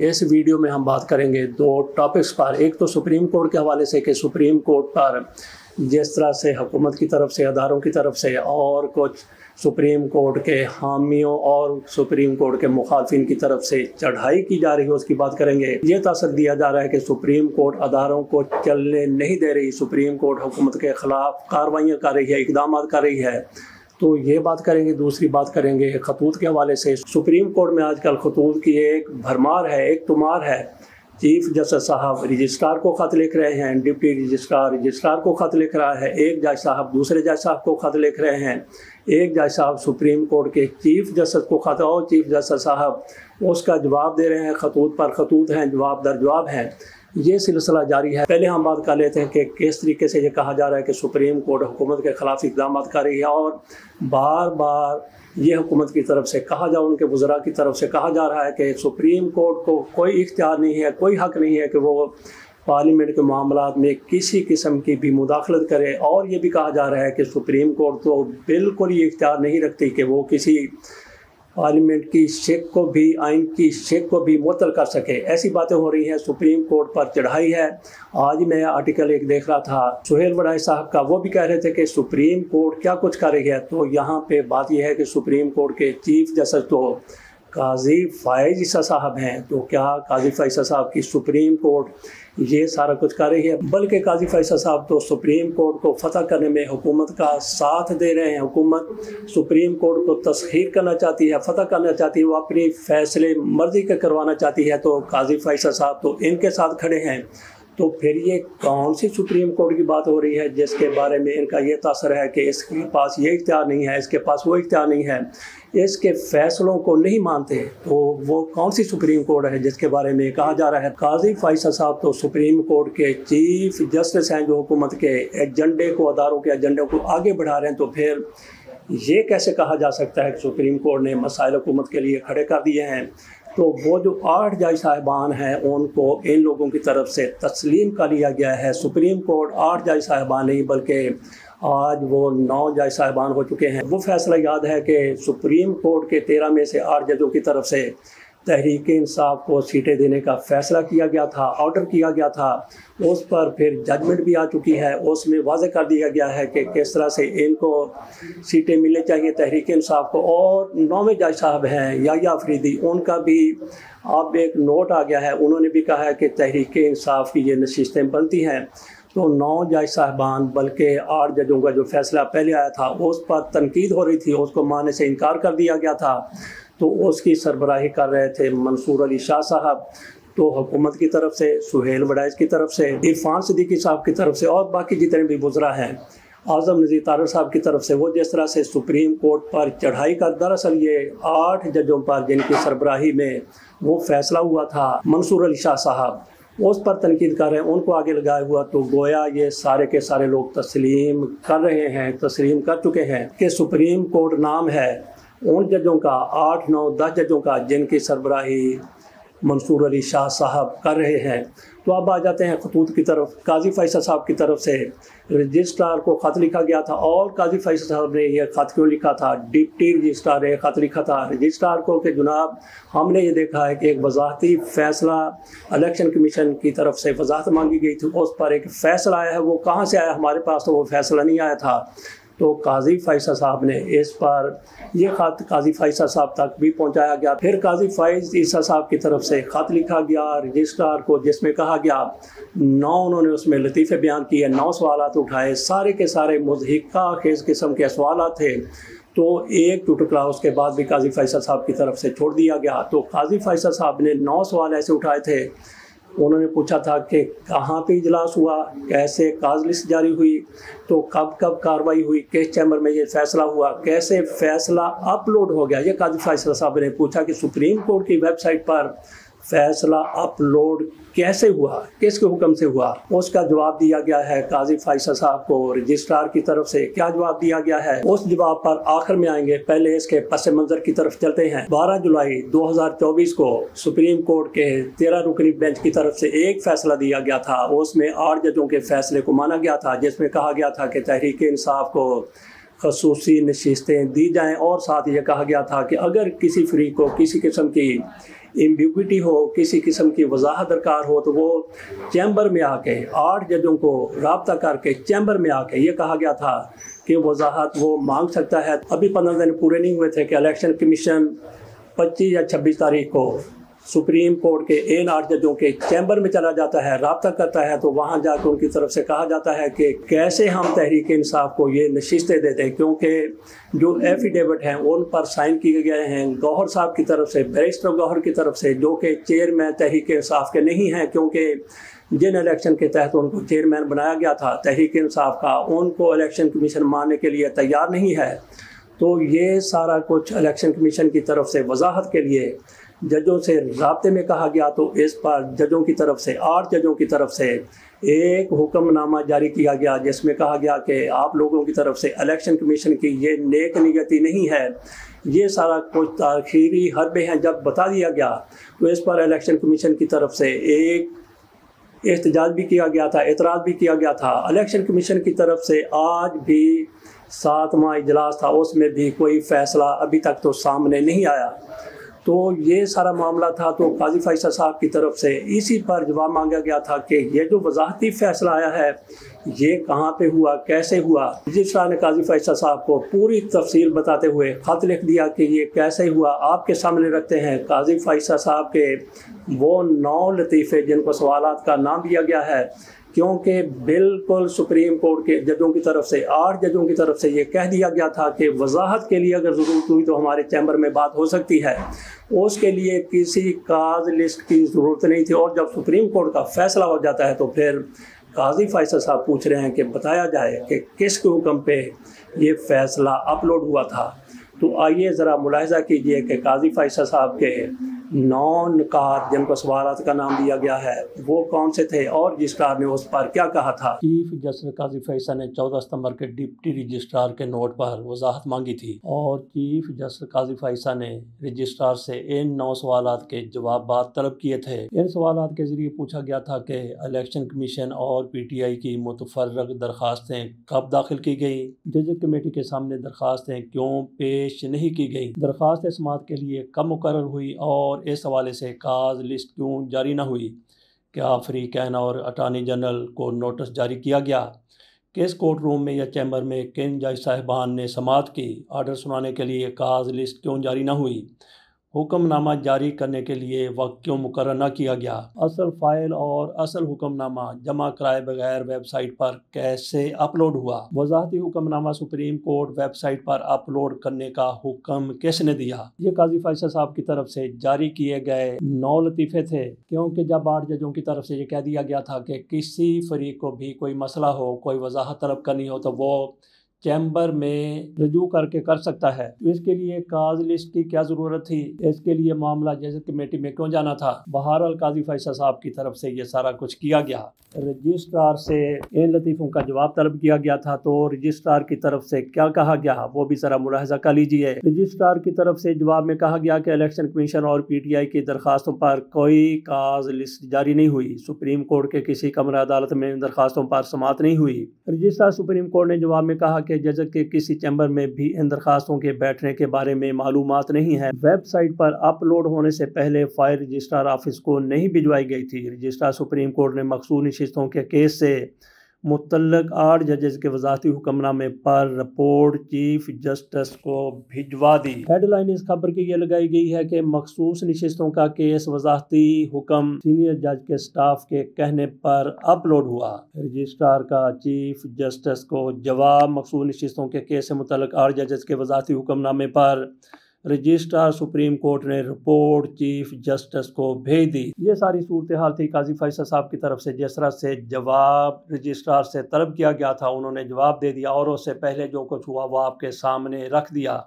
इस वीडियो में हम बात करेंगे दो टॉपिक्स पर। एक तो सुप्रीम कोर्ट के हवाले से कि सुप्रीम कोर्ट पर जिस तरह से हुकूमत की तरफ से, अदारों की तरफ से और कुछ सुप्रीम कोर्ट के हामियों और सुप्रीम कोर्ट के मुखालफिन की तरफ से चढ़ाई की जा रही है, उसकी बात करेंगे। ये तासर दिया जा रहा है कि सुप्रीम कोर्ट अदारों को चलने नहीं दे रही, सुप्रीम कोर्ट हुकूमत के ख़िलाफ़ कार्रवाइयाँ कर रही है, इक़दाम कर रही है। तो ये बात करेंगे। दूसरी बात करेंगे खतूत के हवाले से। सुप्रीम कोर्ट में आजकल खतूत की एक भरमार है, एक तुमार है। चीफ जस्टिस साहब रजिस्ट्रार को ख़त लिख रहे हैं, डिप्टी रजिस्ट्रार को ख़त लिख रहा है, एक जज साहब दूसरे जज साहब को ख़त लिख रहे हैं, एक जज साहब सुप्रीम कोर्ट के चीफ जस्टिस को ख़त, और चीफ जस्टिस साहब उसका जवाब दे रहे हैं। खतूत पर खतूत हैं, जवाब दर जवाब हैं। ये सिलसिला जारी है। पहले हम बात कर लेते हैं कि किस तरीके से ये कहा जा रहा है कि सुप्रीम कोर्ट हुकूमत के ख़िलाफ़ इक़दाम कर रही है, और बार बार ये हुकूमत की तरफ से कहा जा, उनके वज़रा की तरफ से कहा जा रहा है कि सुप्रीम कोर्ट को कोई इख्तियार नहीं है, कोई हक़ नहीं है कि वो पार्लियामेंट के मामलात में किसी किस्म की भी मुदाखलत करे। और ये भी कहा जा रहा है कि सुप्रीम कोर्ट तो बिल्कुल ही इख्तियार नहीं रखती कि वो किसी पार्लियामेंट की शेख को भी, आइन की शेख को भी मुअत्तल कर सके। ऐसी बातें हो रही हैं। सुप्रीम कोर्ट पर चढ़ाई है। आज मैं आर्टिकल एक देख रहा था सुहेल वड़ाई साहब का, वो भी कह रहे थे कि सुप्रीम कोर्ट क्या कुछ कर रही है। तो यहाँ पे बात यह है कि सुप्रीम कोर्ट के चीफ जस्टिस तो काजी फ़ाइज़ ईसा साहब हैं। तो क्या काजी फ़ाइज़ ईसा साहब की सुप्रीम कोर्ट ये सारा कुछ कर रही है? बल्कि काजी फ़ाइज़ ईसा साहब तो सुप्रीम कोर्ट को फतह करने में हुकूमत का साथ दे रहे हैं। हुकूमत सुप्रीम कोर्ट को तस्खीर करना चाहती है, फतह करना चाहती है, वो अपनी फ़ैसले मर्ज़ी के करवाना चाहती है। तो काजी फ़ाइज़ ईसा साहब तो इनके साथ खड़े हैं। तो फिर ये कौन सी सुप्रीम कोर्ट की बात हो रही है जिसके बारे में इनका ये तासर है कि इसके पास ये इख्तियार नहीं है, इसके पास वो इख्तियार नहीं है, इसके फैसलों को नहीं मानते? तो वो कौन सी सुप्रीम कोर्ट है जिसके बारे में कहा जा रहा है? काजी फ़ाइज़ साहब तो सुप्रीम कोर्ट के चीफ जस्टिस हैं जो हुकूमत के एजेंडे को, अदारों के एजेंडे को आगे बढ़ा रहे हैं। तो फिर ये कैसे कहा जा सकता है कि सुप्रीम कोर्ट ने मसाइल हुकूमत के लिए खड़े कर दिए हैं? तो वो जो 8 जज साहिबान हैं उनको इन लोगों की तरफ से तस्लीम कर लिया गया है। सुप्रीम कोर्ट 8 जज साहिबान नहीं बल्कि आज वो 9 जज साहिबान हो चुके हैं। वो फैसला याद है कि सुप्रीम कोर्ट के 13 में से 8 जजों की तरफ से तहरीक इंसाफ को सीटें देने का फ़ैसला किया गया था, ऑर्डर किया गया था। उस पर फिर जजमेंट भी आ चुकी है। उसमें वाज़े कर दिया गया है कि किस तरह से इनको सीटें मिलनी चाहिए तहरीक इंसाफ को। और 9वें जज साहब हैं याह्या अफरीदी, उनका भी अब एक नोट आ गया है। उन्होंने भी कहा है कि तहरीक इंसाफ की ये नशिस्तें बनती हैं। तो 9 जज साहबान बल्कि 8 जजों का जो फ़ैसला पहले आया था उस पर तनकीद हो रही थी, उसको मानने से इनकार कर दिया गया था। तो उसकी सरबराही कर रहे थे मंसूर अली शाह साहब। तो हुकूमत की तरफ से सुहेल वड़ाइज़ की तरफ से, इरफान सिद्दीकी साहब की तरफ से और बाकी जितने भी वज़रा हैं, आज़म नज़ीर तारड़ साहब की तरफ से, वो जिस तरह से सुप्रीम कोर्ट पर चढ़ाई का, दरअसल ये 8 जजों पर जिनकी सरबराही में वो फ़ैसला हुआ था, मंसूर अली शाह साहब उस पर तनकीद कर रहे हैं, उनको आगे लगाया हुआ। तो गोया ये सारे के सारे लोग तस्लीम कर रहे हैं, तस्लीम कर चुके हैं कि सुप्रीम कोर्ट नाम है उन जजों का, 8, 9, 10 जजों का जिनकी सरबराही मंसूर अली शाह साहब कर रहे हैं। तो अब आ जाते हैं खतूत की तरफ। काजी फ़ाइज़ साहब की तरफ से रजिस्ट्रार को ख़त लिखा गया था। और काजी फ़ाइज़ साहब ने यह ख़त क्यों लिखा था? डिप्टी रजिस्ट्रार ने ख़त लिखा था रजिस्ट्रार को कि जनाब, हमने ये देखा है कि एक वज़ाहती फ़ैसला इलेक्शन कमीशन की तरफ से वज़ाहत मांगी गई थी, उस पर एक फ़ैसला आया है, वो कहाँ से आया? हमारे पास तो वो फ़ैसला नहीं आया था। तो काजी फ़ाइज़ साहब ने इस पर यह ख़त काजी फ़ाइज़ साहब तक भी पहुंचाया गया। फिर काजी फ़ाइज़ ईसा साहब की तरफ से ख़त लिखा गया रजिस्ट्रार को, जिसमें कहा गया 9 उन्होंने उसमें लतीफ़े बयान किए, 9 सवालात उठाए, सारे के सारे मुज़हिका खेज़ किस्म के सवालात थे। तो एक टुकड़ा उसके बाद भी काजी फ़ाइज़ साहब की तरफ से छोड़ दिया गया। तो काजी फ़ाइज़ साहब ने 9 सवाल ऐसे उठाए थे। उन्होंने पूछा था कि कहाँ पे इजलास हुआ, कैसे काज लिस्ट जारी हुई, तो कब कब कार्रवाई हुई, किस चैम्बर में ये फैसला हुआ, कैसे फैसला अपलोड हो गया। ये काजी फ़ाइज़ साहब ने पूछा कि सुप्रीम कोर्ट की वेबसाइट पर फैसला अपलोड कैसे हुआ, किसके हुक्म से हुआ। उसका जवाब दिया गया है काजी फ़ाइज़ साहब को रजिस्ट्रार की तरफ से। क्या जवाब दिया गया है उस जवाब पर आखिर में आएंगे, पहले इसके पस मंज़र की तरफ चलते हैं। 12 जुलाई 2024 को सुप्रीम कोर्ट के 13 रुकनी बेंच की तरफ से एक फैसला दिया गया था। उसमें 8 जजों के फैसले को माना गया था, जिसमें कहा गया था कि तहरीक इंसाफ को खसूसी नशिस्तें दी जाएँ, और साथ ये कहा गया था कि अगर किसी फ्री को किसी किस्म की एम्बिग्विटी हो, किसी किस्म की वजाहत दरकार हो, तो वो चैम्बर में आके 8 जजों को रब्ता करके चैम्बर में आके ये कहा गया था कि वजाहत वो मांग सकता है। अभी 15 दिन पूरे नहीं हुए थे कि इलेक्शन कमीशन 25 या 26 तारीख को सुप्रीम कोर्ट के इन 8 जजों के चैम्बर में चला जाता है, रब्ता करता है, तो वहाँ जाकर उनकी तरफ से कहा जाता है कि कैसे हम तहरीक इंसाफ को ये नशिस्तें देते हैं, क्योंकि जो एफिडेविट हैं उन पर साइन किए गए हैं गौहर साहब की तरफ से, बैरिस्टर गौहर की तरफ से, जो कि चेयरमैन तहरीक इंसाफ के नहीं हैं, क्योंकि जिन इलेक्शन के तहत उनको चेयरमैन बनाया गया था तहरीक इंसाफ का, उनको इलेक्शन कमीशन मानने के लिए तैयार नहीं है। तो ये सारा कुछ इलेक्शन कमीशन की तरफ से वजाहत के लिए जजों से राब्ते में कहा गया। तो इस पर जजों की तरफ से 8 जजों की तरफ से एक हुक्मनामा जारी किया गया, जिसमें कहा गया कि आप लोगों की तरफ से इलेक्शन कमीशन की ये नेक नियति नहीं है, ये सारा कुछ ताखीरी हरबे हैं। जब बता दिया गया तो इस पर इलेक्शन कमीशन की तरफ से एक एहतजाज भी किया गया था, एतराज़ भी किया गया था। इलेक्शन कमीशन की तरफ से आज भी 7वां इजलास था, उसमें भी कोई फ़ैसला अभी तक तो सामने नहीं आया। तो ये सारा मामला था। तो काजी फैसल साहब की तरफ से इसी पर जवाब मांगा गया था कि ये जो वजाहती फ़ैसला आया है ये कहाँ पे हुआ, कैसे हुआ। रजिस्ट्रार ने काजी फैसल साहब को पूरी तफसील बताते हुए ख़त लिख दिया कि ये कैसे हुआ, आपके सामने रखते हैं। काजी फैसल साहब के वो 9 लतीफ़े जिनको सवालात का नाम दिया गया है, क्योंकि बिल्कुल सुप्रीम कोर्ट के जजों की तरफ से 8 जजों की तरफ से ये कह दिया गया था कि वजाहत के लिए अगर ज़रूरत हुई तो हमारे चैम्बर में बात हो सकती है, उसके लिए किसी काज लिस्ट की ज़रूरत नहीं थी। और जब सुप्रीम कोर्ट का फ़ैसला हो जाता है तो फिर काजी फैसल साहब पूछ रहे हैं कि बताया जाए कि किसके हुक्म पे ये फ़ैसला अपलोड हुआ था। तो आइए ज़रा मुलाहिज़ा कीजिए कि काजी फैसल साहब के 9 निकात जिनको सवालात का नाम दिया गया है वो कौन से थे और रजिस्ट्रार ने उस पर क्या कहा था। चीफ जस्टिस काजी फैसल ने 14 सितंबर के डिप्टी रजिस्ट्रार के नोट पर वजाहत मांगी थी और चीफ जस्टिस काजी फैसल ने रजिस्ट्रार से इन 9 सवालात के जवाब तलब किए थे। इन सवालात के जरिए पूछा गया था कि इलेक्शन कमीशन और PTI की मुतफर्रग दरखास्तें कब दाखिल की गई, जज कमेटी के सामने दरखास्तें क्यों पेश नहीं की गई, दरखास्त समाअत के लिए कब मुकर्रर हुई और इस हवाले से काज लिस्ट क्यों जारी न हुई, क्या फ्री कैन और अटॉर्नी जनरल को नोटिस जारी किया गया, किस कोर्ट रूम में या चैम्बर में किन जज साहिबान ने समाअत की, आर्डर सुनाने के लिए काज लिस्ट क्यों जारी न हुई, हुक्मनामा जारी करने के लिए वक्त क्यों मुकर्रर न किया गया, असल फाइल और असल हुक्मनामा जमा कराए बगैर वेबसाइट पर कैसे अपलोड हुआ, वजाहती हुक्मनामा सुप्रीम कोर्ट वेबसाइट पर अपलोड करने का हुक्म किसने दिया। ये काजी फैसल साहब की तरफ से जारी किए गए 9 लतीफ़े थे, क्योंकि जब 8 जजों की तरफ से ये कह दिया गया था कि किसी फरीक को भी कोई मसला हो, कोई वजाहत तलब करनी हो तो वो चैम्बर में रजू करके कर सकता है। तो इसके लिए काज लिस्ट की क्या ज़रूरत थी, इसके लिए मामला जज कमेटी में क्यों जाना था। बहरहाल काजी फैसल साहब की तरफ से ये सारा कुछ किया गया। रजिस्ट्रार से इन लतीफ़ों का जवाब तलब किया गया था। तो रजिस्ट्रार की तरफ से क्या कहा गया वो भी ज़रा मुलाहिज़ा कर लीजिए। रजिस्ट्रार की तरफ से जवाब में कहा गया कि इलेक्शन कमीशन और PTI की दरखास्तों पर कोई काज लिस्ट जारी नहीं हुई, सुप्रीम कोर्ट के किसी कमरा अदालत में इन दरखास्तों पर समाअत नहीं हुई। रजिस्ट्रार सुप्रीम कोर्ट ने जवाब में कहा कि जज के किसी चैम्बर में भी इन दरखास्तों के बैठने के बारे में मालूमात नहीं है। वेबसाइट पर अपलोड होने से पहले फाइल रजिस्ट्रार ऑफिस को नहीं भिजवाई गई थी। रजिस्ट्रार सुप्रीम कोर्ट ने मखसूस नशिस्तों के केस से मुतल्लक 8 जजेस के वजाहती हुक्मनामे पर रिपोर्ट चीफ जस्टिस को भिजवा दी। हेडलाइन इस खबर की यह लगाई गई है कि मखसूस नशिस्तों का केस वजाहती हुक्म सीनियर जज के स्टाफ के कहने पर अपलोड हुआ। रजिस्ट्रार का चीफ जस्टिस को जवाब मखसूस नशिस्तों के केस से मुतल्लक 8 जजेस के वजाहती हुक्मनामे पर रजिस्ट्रार सुप्रीम कोर्ट ने रिपोर्ट चीफ जस्टिस को भेज दी। ये सारी सूरत हाल थी काजी फैसल साहब की तरफ से। जिस तरह से जवाब रजिस्ट्रार से तलब किया गया था उन्होंने जवाब दे दिया और उससे पहले जो कुछ हुआ वो आपके सामने रख दिया।